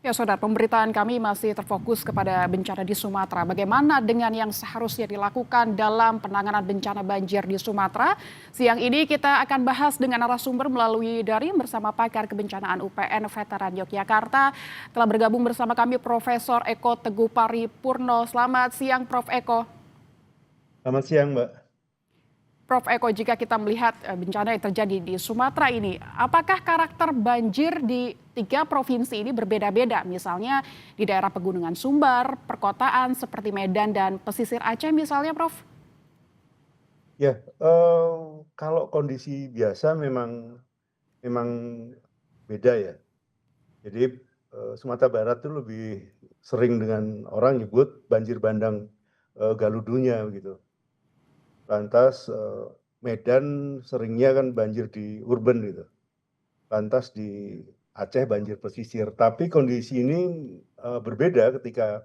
Ya, Saudara, pemberitaan kami masih terfokus kepada bencana di Sumatera. Bagaimana dengan yang seharusnya dilakukan dalam penanganan bencana banjir di Sumatera? Siang ini kita akan bahas dengan narasumber melalui daring bersama pakar kebencanaan UPN Veteran Yogyakarta. Telah bergabung bersama kami Profesor Eko Teguh Paripurno. Selamat siang, Prof. Eko. Selamat siang, Mbak. Prof. Eko, jika kita melihat bencana yang terjadi di Sumatera ini, apakah karakter banjir di tiga provinsi ini berbeda-beda? Misalnya di daerah pegunungan Sumbar, perkotaan seperti Medan dan pesisir Aceh misalnya, Prof. Ya, kalau kondisi biasa memang memang beda ya. Jadi Sumatera Barat itu lebih sering dengan orang nyebut banjir bandang Galudunya gitu. Lantas Medan seringnya kan banjir di urban gitu. Lantas di Aceh banjir pesisir. Tapi kondisi ini berbeda ketika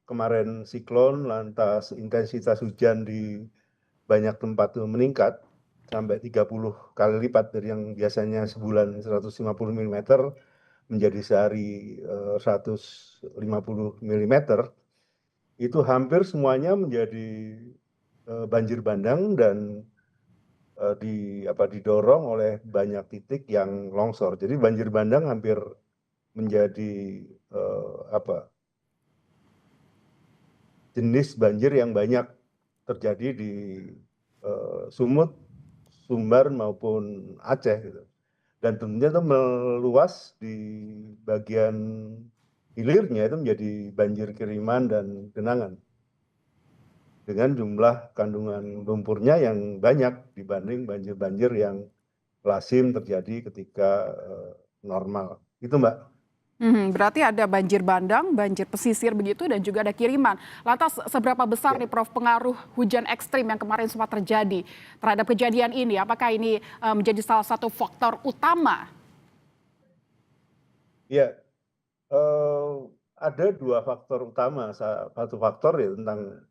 kemarin siklon, lantas intensitas hujan di banyak tempat itu meningkat sampai 30 kali lipat dari yang biasanya sebulan 150 mm menjadi sehari 150 mm, itu hampir semuanya menjadi banjir bandang dan didorong oleh banyak titik yang longsor. Jadi banjir bandang hampir menjadi jenis banjir yang banyak terjadi di Sumut, Sumbar maupun Aceh gitu. Dan tentunya itu meluas di bagian hilirnya itu menjadi banjir kiriman dan genangan dengan jumlah kandungan lumpurnya yang banyak dibanding banjir-banjir yang lazim terjadi ketika normal. Itu, Mbak. Berarti ada banjir bandang, banjir pesisir begitu, dan juga ada kiriman. Lantas seberapa besar nih, Ya, Prof, pengaruh hujan ekstrim yang kemarin sempat terjadi terhadap kejadian ini? Apakah ini menjadi salah satu faktor utama? ya, eh, ada dua faktor utama. Satu faktor ya tentang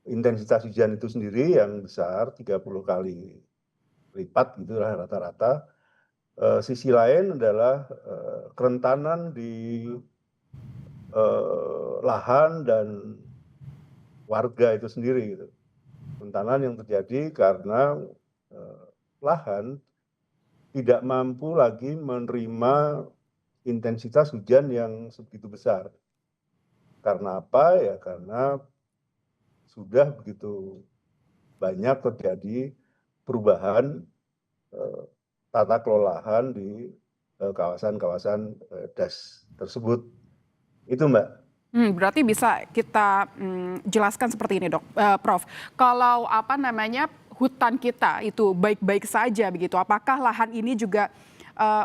intensitas hujan itu sendiri yang besar 30 kali lipat gitulah rata-rata. Sisi lain adalah kerentanan di lahan dan warga itu sendiri gitu. Kerentanan yang terjadi karena eh, lahan tidak mampu lagi menerima intensitas hujan yang sebegitu besar. Karena apa? Ya karena sudah begitu banyak terjadi perubahan eh, tata kelola lahan di kawasan-kawasan das tersebut. Itu, Mbak. Berarti bisa kita jelaskan seperti ini, dok, Prof. Kalau apa namanya hutan kita itu baik-baik saja begitu, apakah lahan ini juga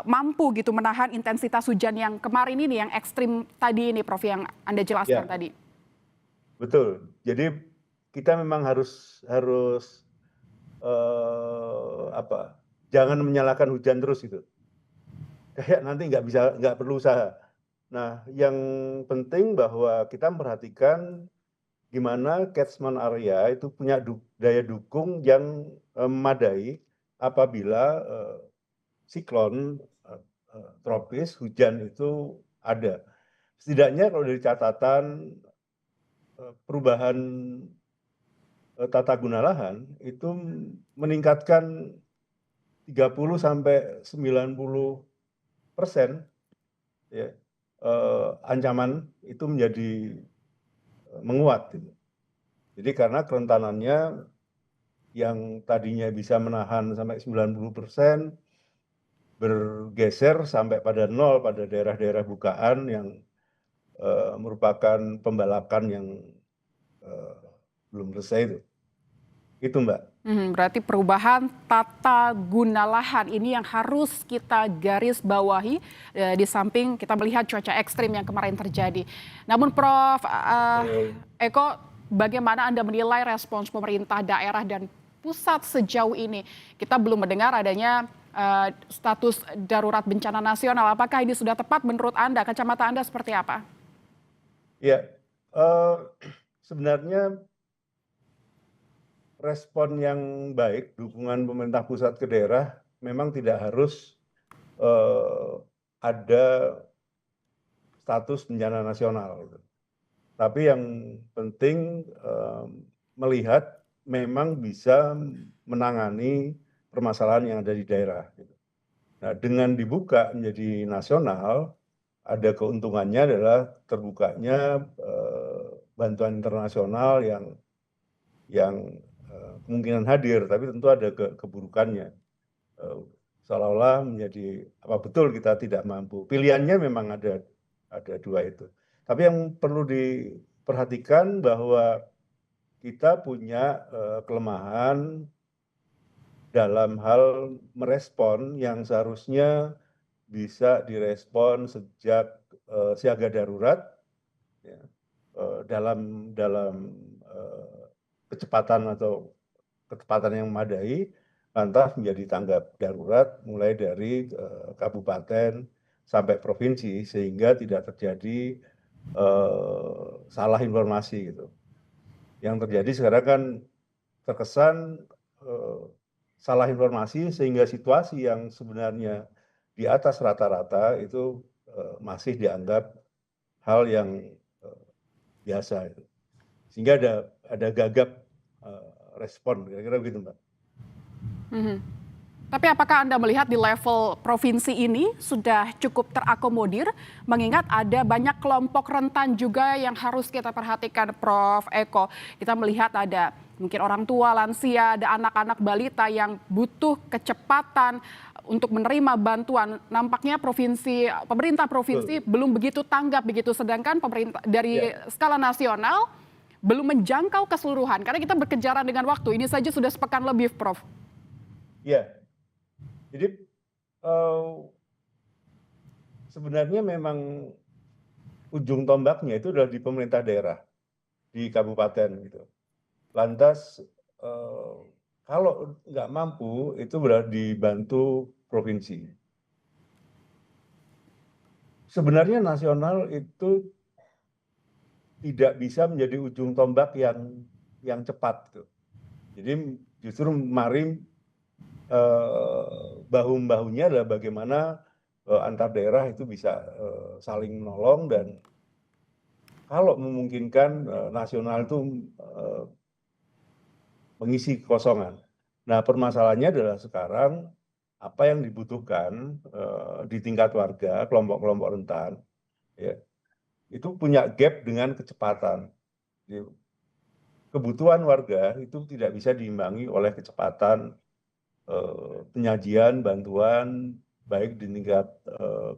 mampu gitu menahan intensitas hujan yang kemarin ini, yang ekstrim tadi ini, Prof, yang Anda jelaskan Ya, tadi? betul. Jadi kita memang harus harus apa? Jangan menyalahkan hujan terus gitu. Kayak nanti nggak perlu usaha. Nah, yang penting bahwa kita memperhatikan gimana catchment area itu punya daya dukung yang memadai apabila siklon tropis hujan itu ada. Setidaknya kalau dari catatan perubahan tata guna lahan itu meningkatkan 30 sampai 90% ya, ancaman itu menjadi menguat gitu. Jadi karena kerentanannya yang tadinya bisa menahan sampai 90% bergeser sampai pada nol pada daerah-daerah bukaan yang merupakan pembalakan yang eh, belum selesai itu. Itu, Mbak. Berarti perubahan tata guna lahan ini yang harus kita garis bawahi, di samping kita melihat cuaca ekstrim yang kemarin terjadi. Namun Prof. Eko, bagaimana Anda menilai respons pemerintah daerah dan pusat sejauh ini? Kita belum mendengar adanya status darurat bencana nasional. Apakah ini sudah tepat menurut Anda? Kacamata Anda seperti apa? Ya, eh, sebenarnya respon yang baik, dukungan pemerintah pusat ke daerah memang tidak harus ada status bencana nasional. Gitu. Tapi yang penting melihat memang bisa menangani permasalahan yang ada di daerah. Gitu. Nah, dengan dibuka menjadi nasional, ada keuntungannya adalah terbukanya bantuan internasional yang kemungkinan hadir, tapi tentu ada keburukannya. Seolah-olah menjadi apa betul kita tidak mampu. Pilihannya memang ada dua itu. Tapi yang perlu diperhatikan bahwa kita punya kelemahan dalam hal merespon yang seharusnya bisa direspon sejak siaga darurat ya, dalam kecepatan atau kecepatan yang memadai, lantas menjadi tanggap darurat mulai dari kabupaten sampai provinsi sehingga tidak terjadi salah informasi gitu. Yang terjadi sekarang kan terkesan salah informasi sehingga situasi yang sebenarnya di atas rata-rata itu masih dianggap hal yang biasa itu. Sehingga ada gagap respon kira-kira begitu, Mbak. Tapi apakah Anda melihat di level provinsi ini sudah cukup terakomodir, mengingat ada banyak kelompok rentan juga yang harus kita perhatikan, Prof. Eko. Kita melihat ada mungkin orang tua, lansia, ada anak-anak balita yang butuh kecepatan untuk menerima bantuan. Nampaknya pemerintah provinsi belum begitu tanggap begitu, sedangkan pemerintah dari skala nasional belum menjangkau keseluruhan. Karena kita berkejaran dengan waktu. Ini saja sudah sepekan lebih, Prof. Ya, jadi sebenarnya memang ujung tombaknya itu adalah di pemerintah daerah, di kabupaten gitu. Lantas kalau nggak mampu itu berarti dibantu provinsi. Sebenarnya nasional itu tidak bisa menjadi ujung tombak yang cepat. Gitu. Jadi justru mari bahu-bahunya adalah bagaimana antar daerah itu bisa saling menolong dan kalau memungkinkan nasional itu mengisi kekosongan. Nah, permasalahannya adalah sekarang apa yang dibutuhkan di tingkat warga, kelompok-kelompok rentan, ya, itu punya gap dengan kecepatan. Jadi, kebutuhan warga itu tidak bisa diimbangi oleh kecepatan penyajian bantuan baik di tingkat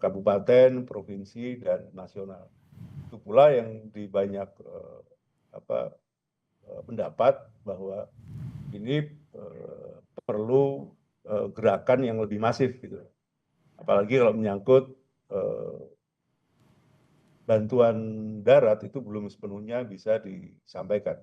kabupaten, provinsi, dan nasional. Itu pula yang di banyak pendapat bahwa ini perlu gerakan yang lebih masif gitu. Apalagi kalau menyangkut bantuan darat itu belum sepenuhnya bisa disampaikan.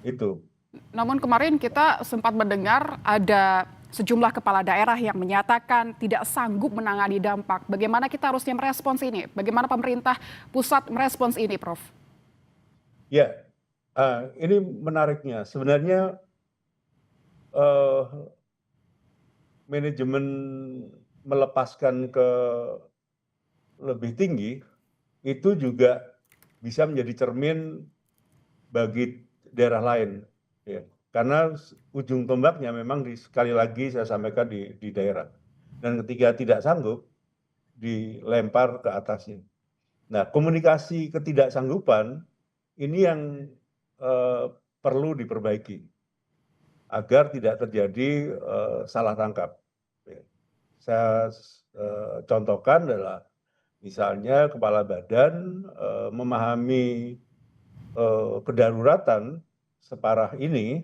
Itu. Namun kemarin kita sempat mendengar ada sejumlah kepala daerah yang menyatakan tidak sanggup menangani dampak. Bagaimana kita harusnya merespons ini? Bagaimana pemerintah pusat merespons ini, Prof? Ya, ini menariknya. Sebenarnya manajemen melepaskan ke lebih tinggi itu juga bisa menjadi cermin bagi daerah lain. Ya. Karena ujung tombaknya memang sekali lagi saya sampaikan di daerah. Dan ketika tidak sanggup, dilempar ke atasnya. Nah, komunikasi ketidaksanggupan ini yang perlu diperbaiki agar tidak terjadi salah tangkap. Ya. Saya contohkan adalah misalnya kepala badan memahami kedaruratan separah ini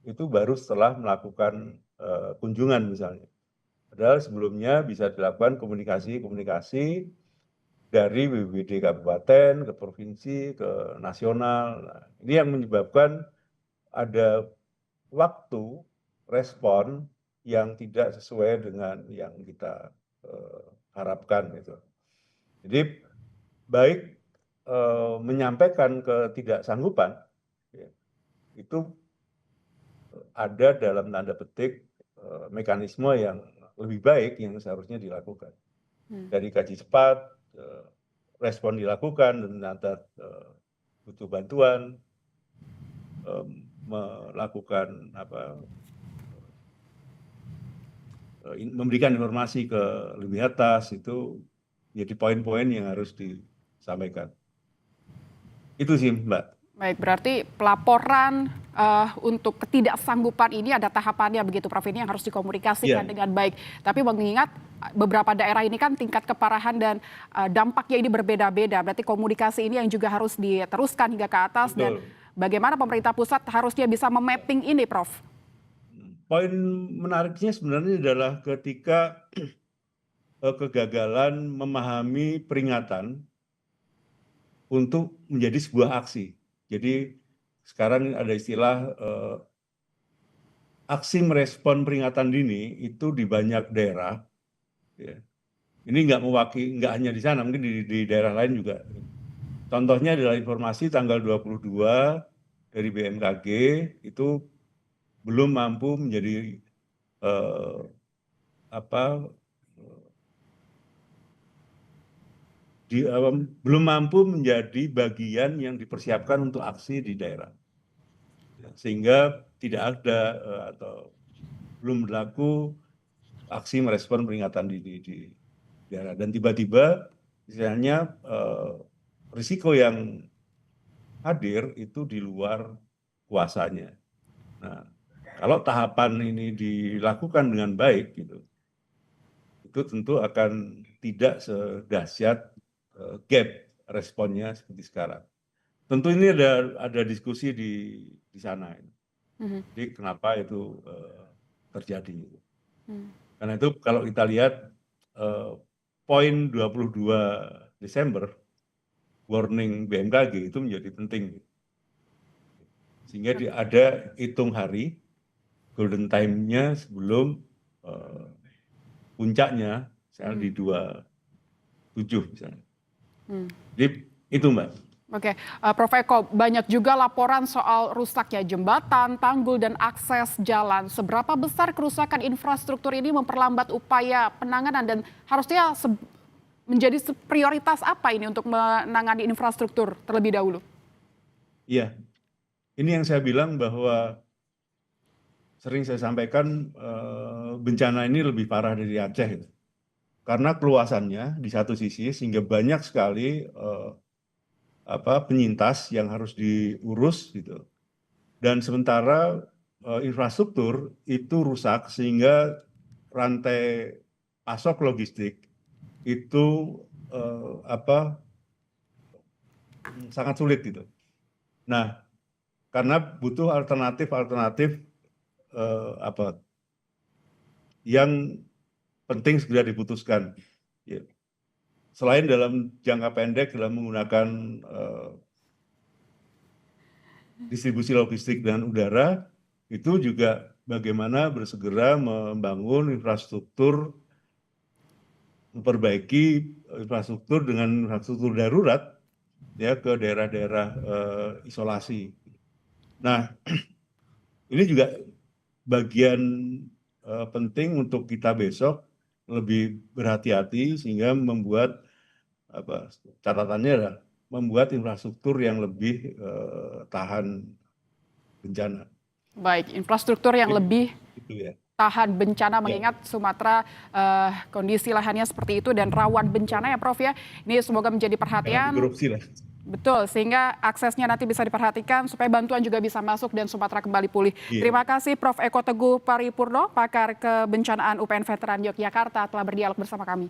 itu baru setelah melakukan kunjungan misalnya. Padahal sebelumnya bisa dilakukan komunikasi dari BPBD kabupaten ke provinsi ke nasional. Nah, ini yang menyebabkan ada waktu respon yang tidak sesuai dengan yang kita harapkan gitu. Jadi baik menyampaikan ketidaksanggupan ya, itu ada dalam tanda petik mekanisme yang lebih baik yang seharusnya dilakukan. Dari kaji cepat, respon dilakukan dan ternyata butuh bantuan, melakukan memberikan informasi ke lebih atas, itu jadi poin-poin yang harus disampaikan. Itu sih, Mbak. Baik, berarti pelaporan untuk ketidaksanggupan ini ada tahapannya begitu, Prof, ini yang harus dikomunikasikan dengan baik. Tapi mengingat beberapa daerah ini kan tingkat keparahan dan dampaknya ini berbeda-beda, berarti komunikasi ini yang juga harus diteruskan hingga ke atas. Betul. Dan bagaimana pemerintah pusat harusnya bisa memapping ini, Prof? Poin menariknya sebenarnya adalah ketika kegagalan memahami peringatan untuk menjadi sebuah aksi. Jadi sekarang ada istilah aksi merespon peringatan dini itu di banyak daerah. Ya. Ini nggak hanya di sana, mungkin di daerah lain juga. Contohnya adalah informasi tanggal 22 dari BMKG itu belum mampu menjadi belum mampu menjadi bagian yang dipersiapkan untuk aksi di daerah, sehingga tidak ada atau belum berlaku aksi merespon peringatan dini di daerah. Dan tiba-tiba misalnya risiko yang hadir itu di luar kuasanya. Nah, kalau tahapan ini dilakukan dengan baik, gitu, itu tentu akan tidak sedahsyat gap responnya seperti sekarang. Tentu ini ada diskusi di sana. Jadi kenapa itu terjadi? Karena itu kalau kita lihat poin 22 Desember warning BMKG itu menjadi penting, sehingga ada hitung hari golden time-nya sebelum puncaknya, misalnya di 27 misalnya. Jadi itu, Mbak. Oke, Prof Eko, banyak juga laporan soal rusaknya jembatan, tanggul, dan akses jalan. Seberapa besar kerusakan infrastruktur ini memperlambat upaya penanganan dan harusnya menjadi prioritas apa ini untuk menangani infrastruktur terlebih dahulu? Iya, ini yang saya bilang bahwa sering saya sampaikan bencana ini lebih parah dari Aceh. Karena keluasannya di satu sisi sehingga banyak sekali penyintas yang harus diurus gitu. Dan sementara infrastruktur itu rusak sehingga rantai pasok logistik itu sangat sulit gitu. Nah, karena butuh alternatif yang penting segera diputuskan. Ya. Selain dalam jangka pendek dalam menggunakan distribusi logistik dengan udara, itu juga bagaimana bersegera membangun infrastruktur, memperbaiki infrastruktur dengan infrastruktur darurat ya ke daerah-daerah isolasi. Nah, ini juga bagian penting untuk kita besok lebih berhati-hati sehingga membuat catatannya adalah membuat infrastruktur yang lebih tahan bencana. Baik, infrastruktur yang lebih tahan bencana, mengingat Sumatera kondisi lahannya seperti itu dan rawan bencana ya, Prof ya. Ini semoga menjadi perhatian. Betul, sehingga aksesnya nanti bisa diperhatikan supaya bantuan juga bisa masuk dan Sumatera kembali pulih. Terima kasih Prof Eko Teguh Paripurno, pakar kebencanaan UPN Veteran Yogyakarta telah berdialog bersama kami.